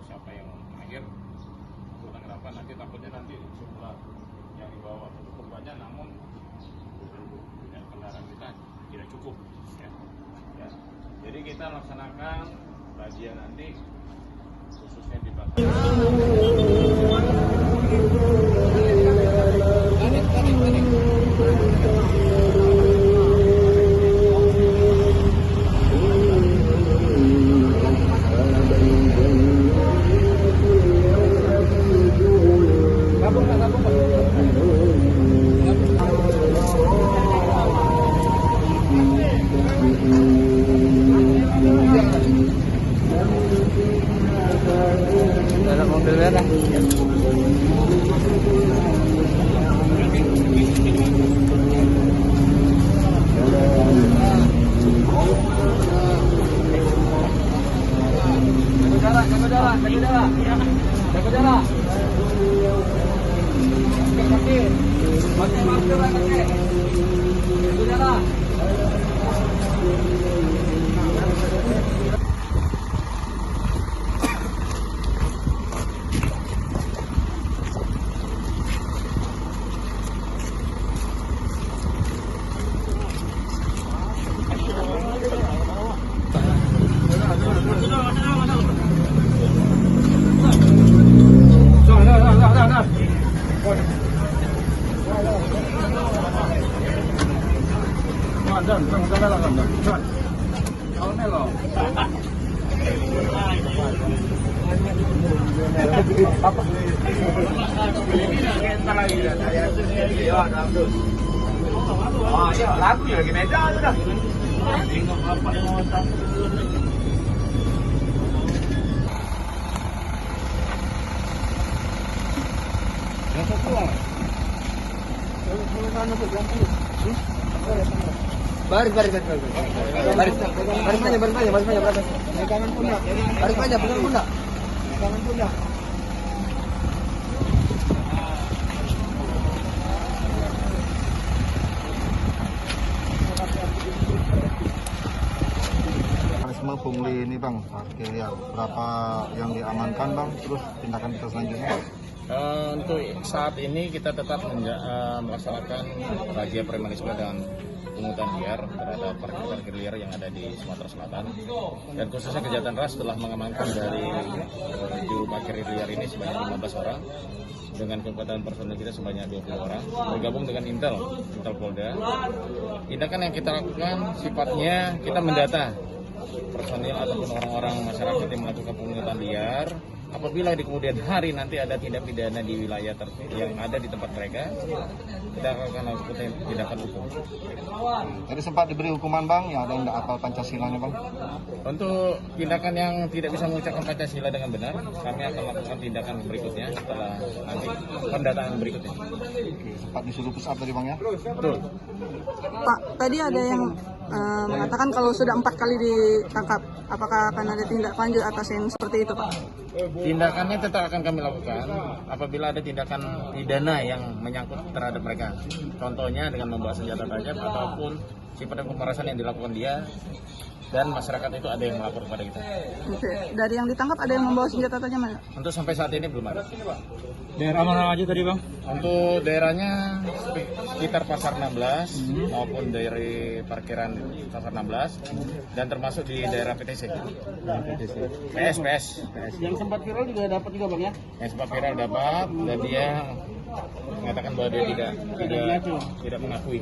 siapa yang mengakhir. Bukan kenapa nanti takutnya nanti jumlah yang dibawa cukup banyak, namun kendaraan kita tidak cukup. Ya. Jadi kita laksanakan razia nanti khususnya di belakang. Dalam mobil merah. Jaga jarak. Pakai masker, pakai. Jaga jarak. Lagu ya lagi beda udah. Baris aja. Mekanisme pungli ini bang, parkir liar, berapa yang diamankan bang, terus tindakan kita selanjutnya? Untuk saat ini kita tetap melaksanakan razia premanisme dan pungutan liar terhadap parkir liar yang ada di Sumatera Selatan, dan khususnya kejahatan ras telah mengamankan dari juru parkir liar ini sebanyak 15 orang dengan kekuatan personil kita sebanyak 20 orang bergabung dengan Intel Polda. Tindakan yang kita lakukan sifatnya kita mendata personil ataupun orang-orang masyarakat yang melakukan pungutan liar. Apabila di kemudian hari nanti ada tindak pidana di wilayah yang ada di tempat mereka, kita akan lakukan tindakan hukum. Jadi sempat diberi hukuman bang, yang ada yang tidak hafal Pancasilanya bang? Untuk tindakan yang tidak bisa mengucapkan Pancasila dengan benar, kami akan lakukan tindakan berikutnya setelah nanti pendataan berikutnya. Sempat disuruh push up tadi bang ya? Betul. Pak, tadi ada yang mengatakan kalau sudah 4 kali ditangkap, apakah akan ada tindak lanjut atas yang seperti itu Pak? Tindakannya tetap akan kami lakukan apabila ada tindakan pidana yang menyangkut terhadap mereka. Contohnya dengan membawa senjata tajam ataupun sifat pemerasan yang dilakukan dia, dan masyarakat itu ada yang melapor kepada kita. Oke. Dari yang ditangkap ada yang membawa senjata tajam mana? Untuk sampai saat ini belum ada. Daerah mana aja tadi bang? Untuk daerahnya sekitar Pasar 16 maupun dari parkiran Pasar 16 dan termasuk di daerah PTC. PS. Yang sempat viral juga dapat juga bang ya? Yang sempat viral dapat, dan dia mengatakan bahwa dia tidak mengakui.